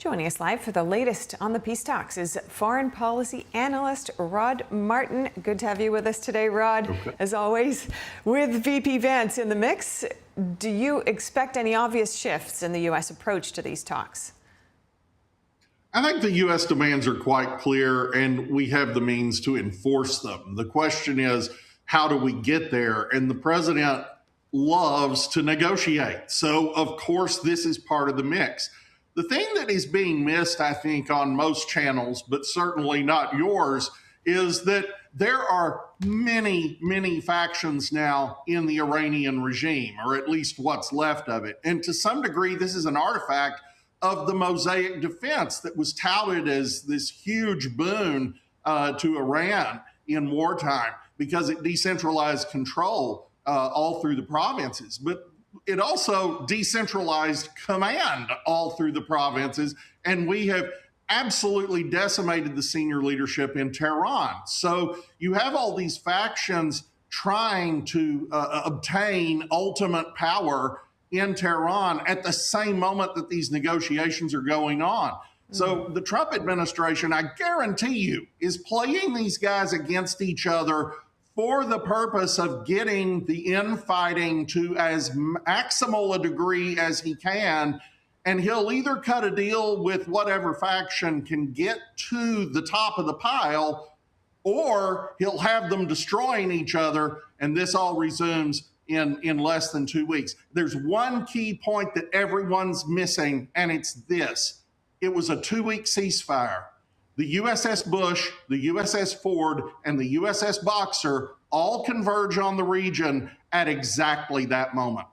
Joining us live for the latest on the peace talks is foreign policy analyst Rod Martin. Good to have you with us today, Rod. Okay. As always, with VP Vance in the mix, do you expect any obvious shifts in the U.S. approach to these talks? I think the U.S. demands are quite clear, and we have the means to enforce them. The question is, how do we get there? And the president loves to negotiate. So, of course, this is part of the mix. The thing that is being missed, I think, on most channels, but certainly not yours, is that there are many, many factions now in the Iranian regime, or at least what's left of it. And to some degree, this is an artifact of the Mosaic defense that was touted as this huge boon to Iran in wartime because it decentralized control all through the provinces. But it also decentralized command all through the provinces, and we have absolutely decimated the senior leadership in Tehran. So you have all these factions trying to obtain ultimate power in Tehran at the same moment that these negotiations are going on. So the Trump administration, I guarantee you, is playing these guys against each other for the purpose of getting the infighting to as maximal a degree as he can. And he'll either cut a deal with whatever faction can get to the top of the pile, or he'll have them destroying each other, and this all resumes in less than 2 weeks. There's one key point that everyone's missing, and it's this. It was a 2-week ceasefire. The USS Bush, the USS Ford, and the USS Boxer all converge on the region at exactly that moment.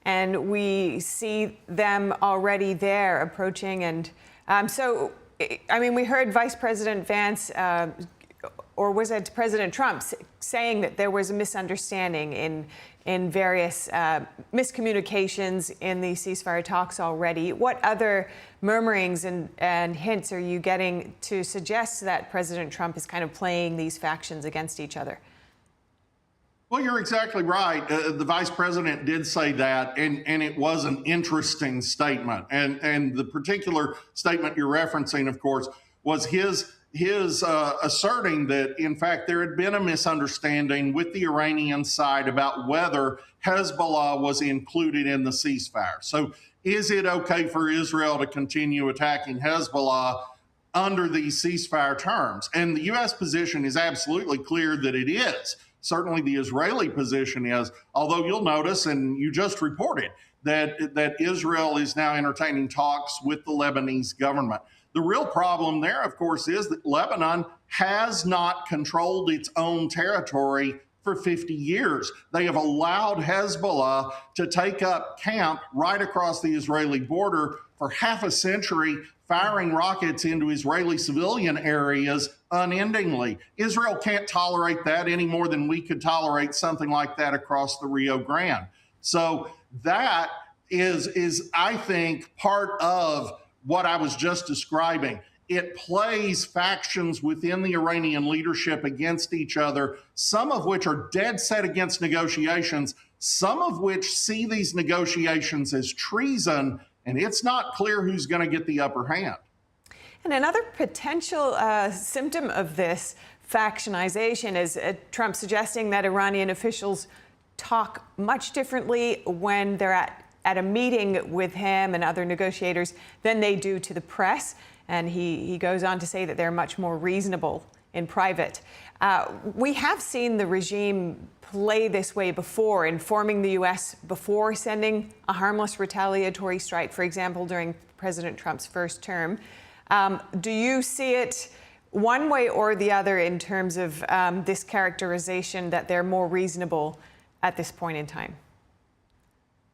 And we see them already there approaching. And so, I mean, we heard Vice President Vance, or was it President Trump, saying that there was a misunderstanding in various miscommunications in the ceasefire talks already. What other murmurings and hints are you getting to suggest that President Trump is kind of playing these factions against each other? Well, you're exactly right. The vice president did say that, and it was an interesting statement. And the particular statement you're referencing, of course, was his asserting that, in fact, there had been a misunderstanding with the Iranian side about whether Hezbollah was included in the ceasefire. So is it okay for Israel to continue attacking Hezbollah under these ceasefire terms? And the U.S. position is absolutely clear that it is. Certainly the Israeli position is, although you'll notice, and you just reported, that Israel is now entertaining talks with the Lebanese government. The real problem there, of course, is that Lebanon has not controlled its own territory for 50 years. They have allowed Hezbollah to take up camp right across the Israeli border for half a century, firing rockets into Israeli civilian areas unendingly. Israel can't tolerate that any more than we could tolerate something like that across the Rio Grande. So that is I think, part of what I was just describing. It plays factions within the Iranian leadership against each other, some of which are dead set against negotiations, some of which see these negotiations as treason, and it's not clear who's going to get the upper hand. And another potential symptom of this factionization is Trump suggesting that Iranian officials talk much differently when they're at a meeting with him and other negotiators than they do to the press. And he goes on to say that they're much more reasonable in private. We have seen the regime play this way before, informing the U.S. before sending a harmless retaliatory strike, for example, during President Trump's first term. Do you see it one way or the other in terms of this characterization that they're more reasonable at this point in time?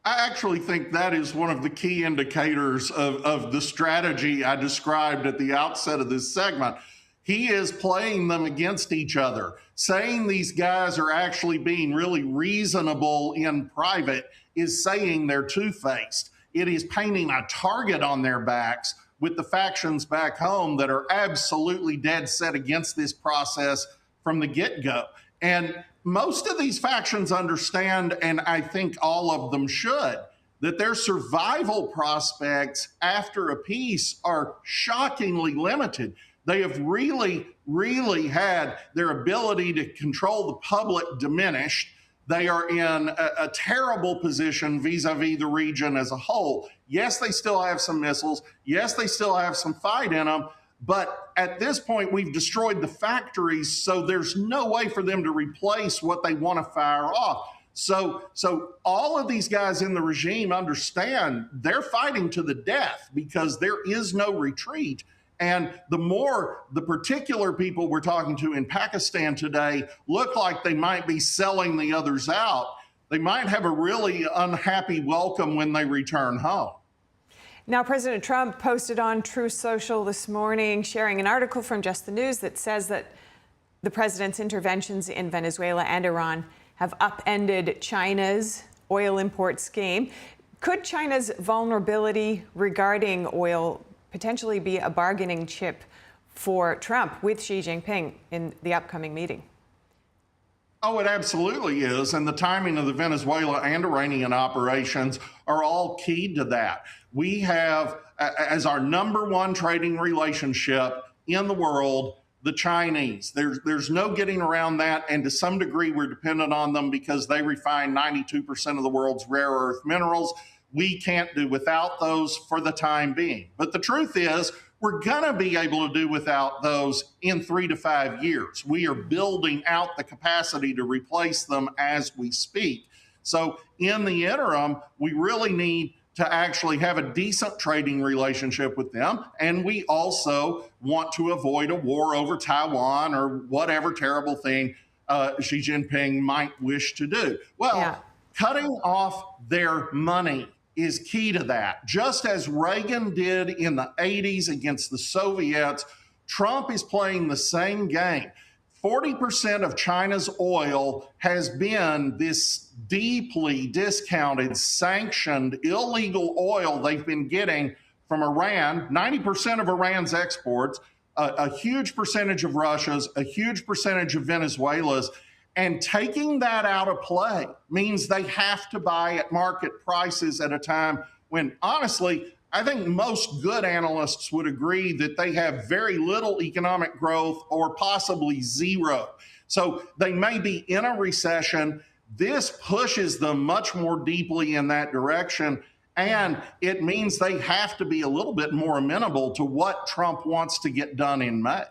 I actually think that is one of the key indicators of the strategy I described at the outset of this segment. He is playing them against each other. Saying these guys are actually being really reasonable in private is saying they're two-faced. It is painting a target on their backs with the factions back home that are absolutely dead set against this process from the get-go. And most of these factions understand, and I think all of them should, that their survival prospects after a peace are shockingly limited. They have really, really had their ability to control the public diminished. They are in a terrible position vis-a-vis the region as a whole. Yes, they still have some missiles. Yes, they still have some fight in them. But at this point, we've destroyed the factories, so there's no way for them to replace what they want to fire off. So all of these guys in the regime understand they're fighting to the death because there is no retreat. And the more the particular people we're talking to in Pakistan today look like they might be selling the others out, they might have a really unhappy welcome when they return home. Now, President Trump posted on Truth Social this morning, sharing an article from Just the News that says that the president's interventions in Venezuela and Iran have upended China's oil import scheme. Could China's vulnerability regarding oil potentially be a bargaining chip for Trump with Xi Jinping in the upcoming meeting? Oh, it absolutely is. And the timing of the Venezuela and Iranian operations are all keyed to that. We have, as our number one trading relationship in the world, the Chinese. There's no getting around that. And to some degree, we're dependent on them because they refine 92% of the world's rare earth minerals. We can't do without those for the time being. But the truth is, we're going to be able to do without those in 3 to 5 years. We are building out the capacity to replace them as we speak. So in the interim, we really need to actually have a decent trading relationship with them. And we also want to avoid a war over Taiwan or whatever terrible thing Xi Jinping might wish to do. Well, cutting off their money is key to that. Just as Reagan did in the 80s against the Soviets, Trump is playing the same game. 40% of China's oil has been this deeply discounted, sanctioned, illegal oil they've been getting from Iran. 90% of Iran's exports, a huge percentage of Russia's, a huge percentage of Venezuela's. And taking that out of play means they have to buy at market prices at a time when, honestly, I think most good analysts would agree that they have very little economic growth or possibly zero. So they may be in a recession. This pushes them much more deeply in that direction. And it means they have to be a little bit more amenable to what Trump wants to get done in May.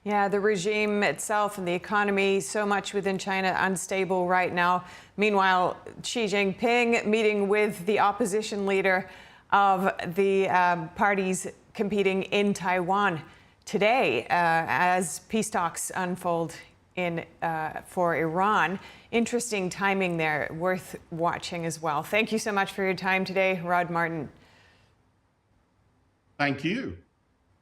Yeah, the regime itself and the economy, so much within China unstable right now. Meanwhile, Xi Jinping meeting with the opposition leader of the parties competing in Taiwan today as peace talks unfold for Iran. Interesting timing there, worth watching as well. Thank you so much for your time today, Rod Martin. Thank you.